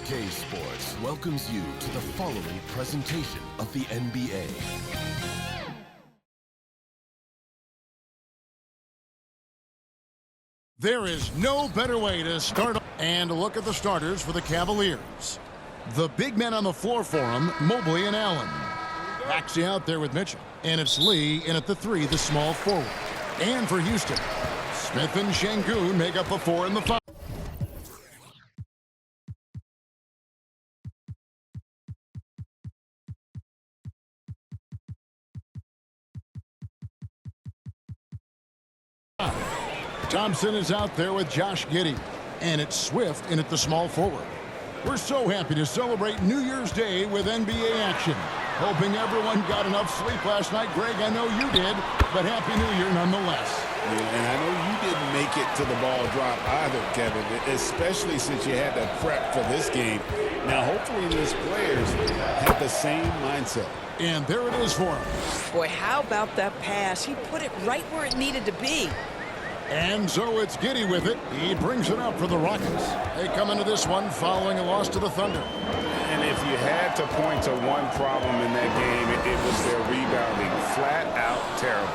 2K Sports welcomes you to the following presentation of the NBA. There is no better way to start. And a look at the starters for the Cavaliers. The big men on the floor for them, Mobley and Allen. Maxey out there with Mitchell. And it's Lee in at the 3, the small forward. And for Houston, Smith and Şengün make up the 4 and the 5. Thompson is out there with Josh Giddey. And it's Swift in at the small forward. We're so happy to celebrate New Year's Day with NBA action. Hoping everyone got enough sleep last night. Greg, I know you did, but Happy New Year nonetheless. Yeah, and I know you didn't make it to the ball drop either, Kevin, especially since you had to prep for this game. Now, hopefully these players have the same mindset. And there it is for him. Boy, how about that pass? He put it right where it needed to be. And so it's Giddey with it. He brings it up for the Rockets. They come into this one following a loss to the Thunder. And if you had to point to one problem in that game, it was their rebounding. Flat out terrible.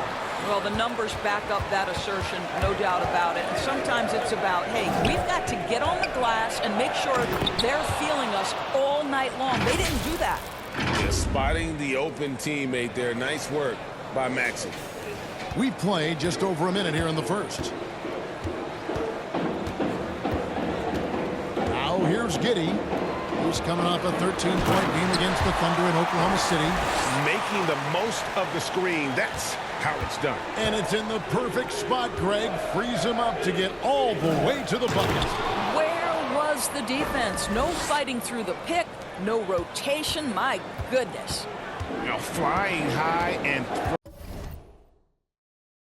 Well, the numbers back up that assertion, no doubt about it. And sometimes it's about, hey, we've got to get on the glass and make sure they're feeling us all night long. They didn't do that. Yeah, spotting the open teammate there. Nice work by Maxey. We've played just over a minute here in the first. Now here's Giddey. He's coming off a 13-point game against the Thunder in Oklahoma City. Making the most of the screen. That's how it's done. And it's in the perfect spot, Greg. Frees him up to get all the way to the bucket. Where was the defense? No fighting through the pick, no rotation. My goodness. You know, flying high and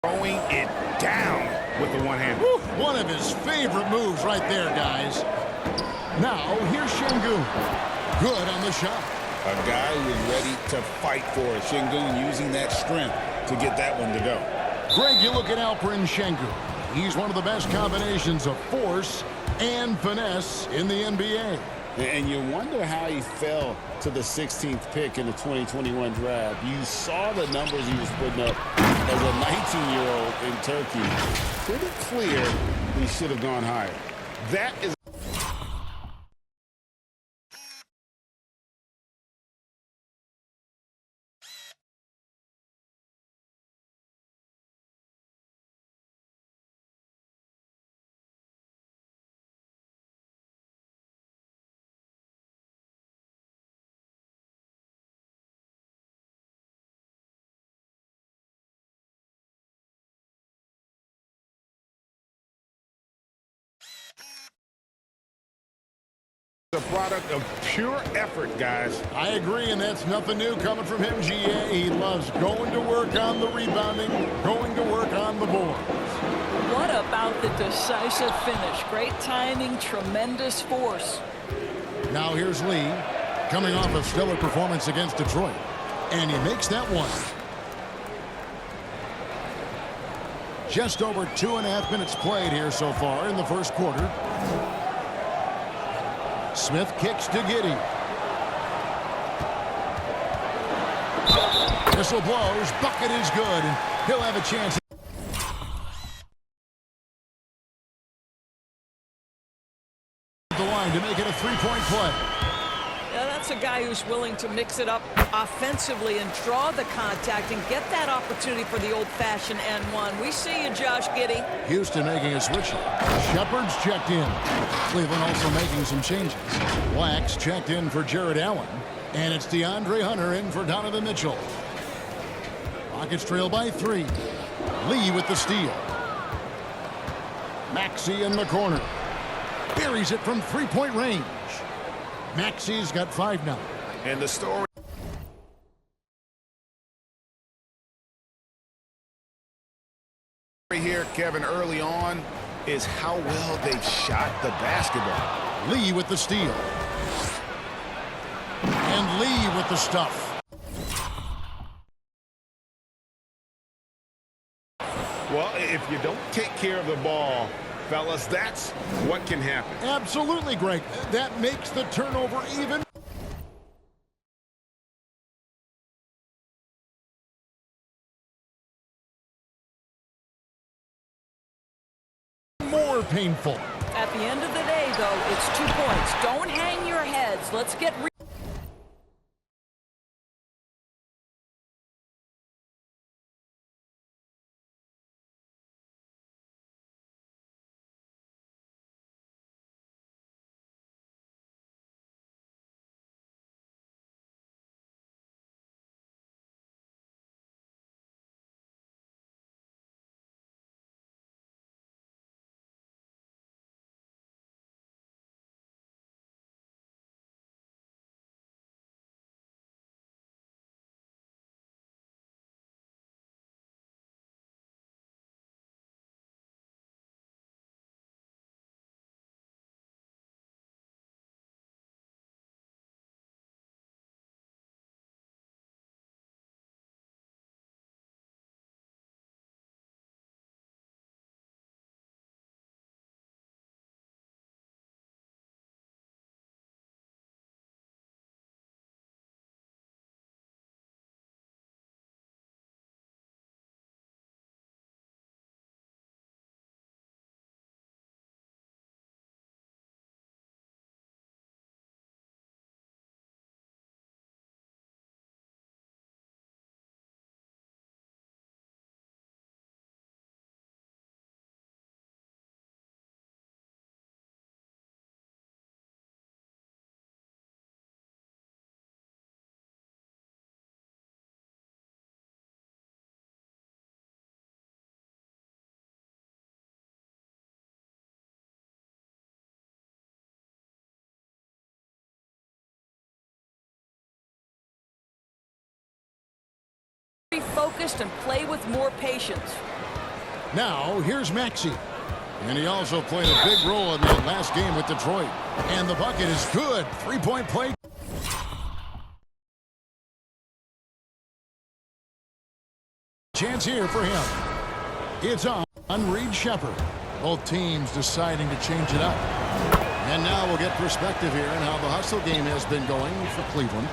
throwing it down with the one hand. One of his favorite moves right there, guys. Now, here's Şengün. Good on the shot. A guy who is ready to fight for it. Şengün using that strength to get that one to go. Greg, you look at Alperen Şengün. He's one of the best combinations of force and finesse in the NBA. And you wonder how he fell to the 16th pick in the 2021 draft. You saw the numbers he was putting up as a 19-year-old in Turkey. Pretty clear he should have gone higher. That is a product of pure effort, guys. I agree, and that's nothing new coming from him, GA. He loves going to work on the rebounding, going to work on the boards. What about the decisive finish? Great timing, tremendous force. Now here's Lee, coming off a stellar performance against Detroit. And he makes that one. Just over 2.5 minutes played here so far in the first quarter. Smith kicks to Giddey. Whistle blows. Bucket is good. And he'll have a chance. The line to make it a three-point play. Yeah, that's a guy who's willing to mix it up offensively and draw the contact and get that opportunity for the old-fashioned N1. We see you, Josh Giddey. Houston making a switch. Shepard's checked in. Cleveland also making some changes. Wax checked in for Jared Allen. And it's DeAndre Hunter in for Donovan Mitchell. Rockets trail by 3. Lee with the steal. Maxey in the corner. Buries it from three-point range. Maxey's got 5 now. And the story here, Kevin, early on is how well they've shot the basketball. Lee with the steal. And Lee with the stuff. Well, if you don't take care of the ball, Fellas, that's what can happen. Absolutely, Greg. That makes the turnover even more painful. At the end of the day, though, it's 2 points. Don't hang your heads. Let's get be focused and play with more patience. Now, here's Maxey. And he also played a big role in that last game with Detroit. And the bucket is good. Three-point play. Chance here for him. It's on Reed Shepherd. Both teams deciding to change it up. And now we'll get perspective here on how the hustle game has been going for Cleveland.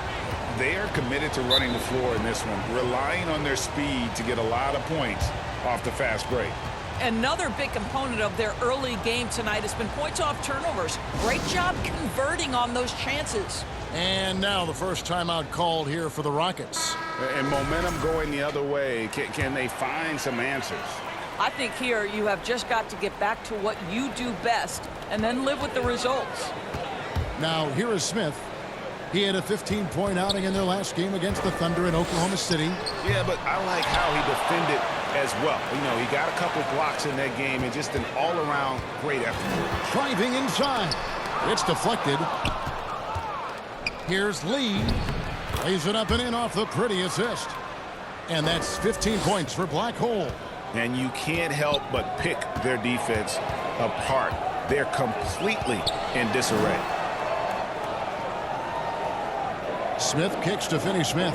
They are committed to running the floor in this one, relying on their speed to get a lot of points off the fast break. Another big component of their early game tonight has been points off turnovers. Great job converting on those chances. And now the first timeout called here for the Rockets. And momentum going the other way. Can they find some answers? I think here you have just got to get back to what you do best and then live with the results. Now here is Smith. He had a 15-point outing in their last game against the Thunder in Oklahoma City. Yeah, but I like how he defended as well. You know, he got a couple blocks in that game and just an all-around great effort. Driving inside. It's deflected. Here's Lee. Lays it up and in off the pretty assist. And that's 15 points for Black Hole. And you can't help but pick their defense apart. They're completely in disarray. Smith kicks to Finney Smith.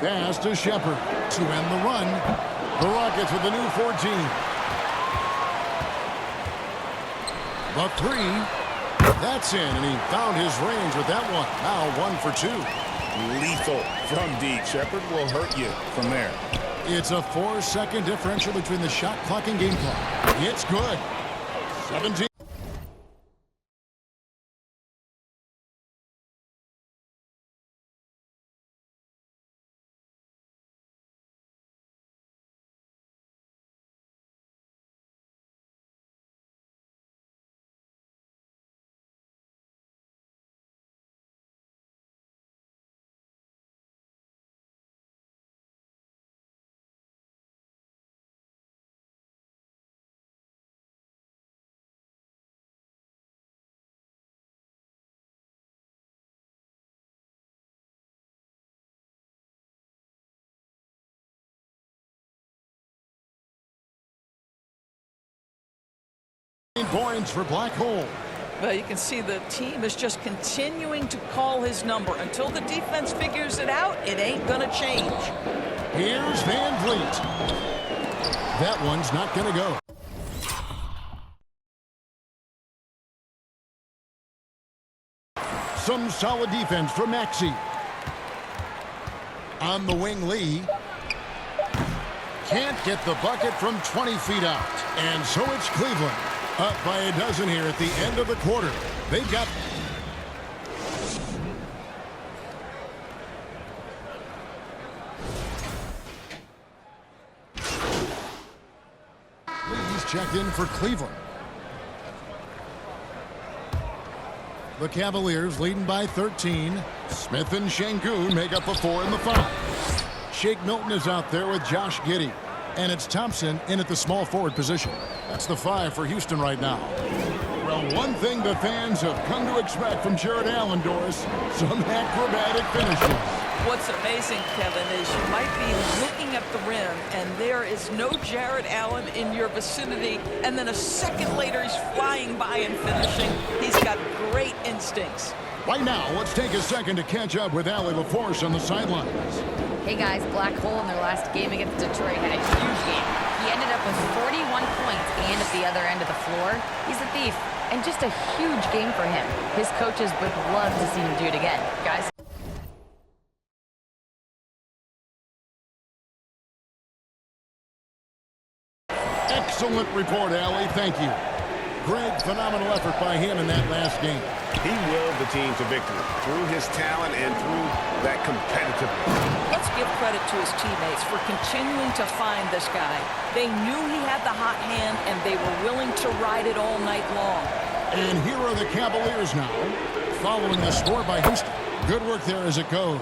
Pass to Shepherd to end the run. The Rockets with the new 14. The three. That's in, and he found his range with that one. Now 1 for 2. Lethal from deep. Shepherd will hurt you from there. It's a 4-second differential between the shot clock and game clock. It's good. 17. Points for Black Hole. Well, you can see the team is just continuing to call his number. Until the defense figures it out, it ain't going to change. Here's Van Vliet. That one's not going to go. Some solid defense from Maxey. On the wing, Lee. Can't get the bucket from 20 feet out. And so it's Cleveland. Up by a dozen here at the end of the quarter. They've got... Lee's checked in for Cleveland. The Cavaliers leading by 13. Smith and Şengün make up the 4 and the 5. Shake Milton is out there with Josh Giddey. And it's Thompson in at the small forward position. That's the 5 for Houston right now. Well, one thing the fans have come to expect from Jared Allen, Doris, some acrobatic finishes. What's amazing, Kevin, is you might be looking at the rim, and there is no Jared Allen in your vicinity, and then a second later he's flying by and finishing. He's got great instincts. Right now, let's take a second to catch up with Allie LaForce on the sidelines. Hey guys, Black Hole in their last game against Detroit had a huge game. He ended up with 41 points and at the other end of the floor. He's a thief, and just a huge game for him. His coaches would love to see him do it again. Guys. Excellent report, Allie. Thank you. Great, phenomenal effort by him in that last game. He willed the team to victory through his talent and through that competitiveness. Let's give credit to his teammates for continuing to find this guy. They knew he had the hot hand, and they were willing to ride it all night long. And here are the Cavaliers now, following the score by Houston. Good work there as it goes.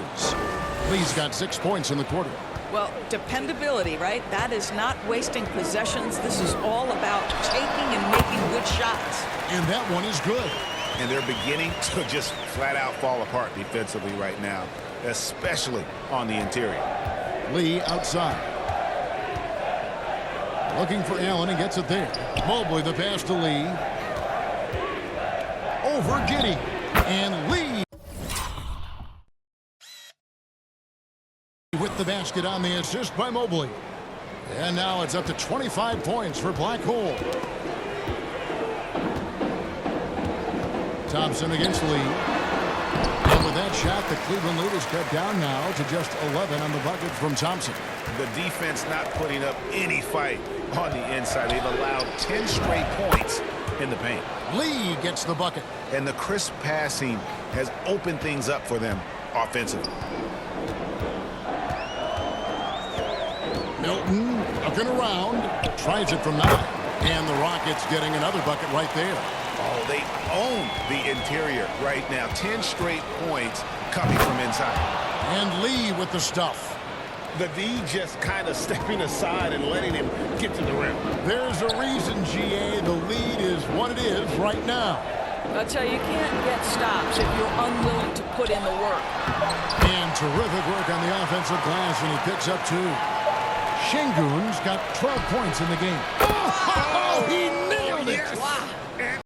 Lee's got 6 points in the quarter. Well, dependability, right? That is not wasting possessions. This is all about taking and making good shots. And that one is good. And they're beginning to just flat out fall apart defensively right now, especially on the interior. Lee outside. Looking for Allen and gets it there. Mobley the pass to Lee. Over Giddey. And Lee with the basket on the assist by Mobley. And now it's up to 25 points for Black Hole. Thompson against Lee. And with that shot, the Cleveland lead is cut down now to just 11 on the bucket from Thompson. The defense not putting up any fight on the inside. They've allowed 10 straight points in the paint. Lee gets the bucket. And the crisp passing has opened things up for them offensively. Milton looking around. Tries it from 9. And the Rockets getting another bucket right there. Oh, they own the interior right now. 10 straight points coming from inside. And Lee with the stuff. The D just kind of stepping aside and letting him get to the rim. There's a reason, GA, the lead is what it is right now. I'll tell you, you can't get stops if you're unwilling to put in the work. And terrific work on the offensive glass, and he picks up 2. Şengün's got 12 points in the game. Oh, he nailed it! Yes. Wow.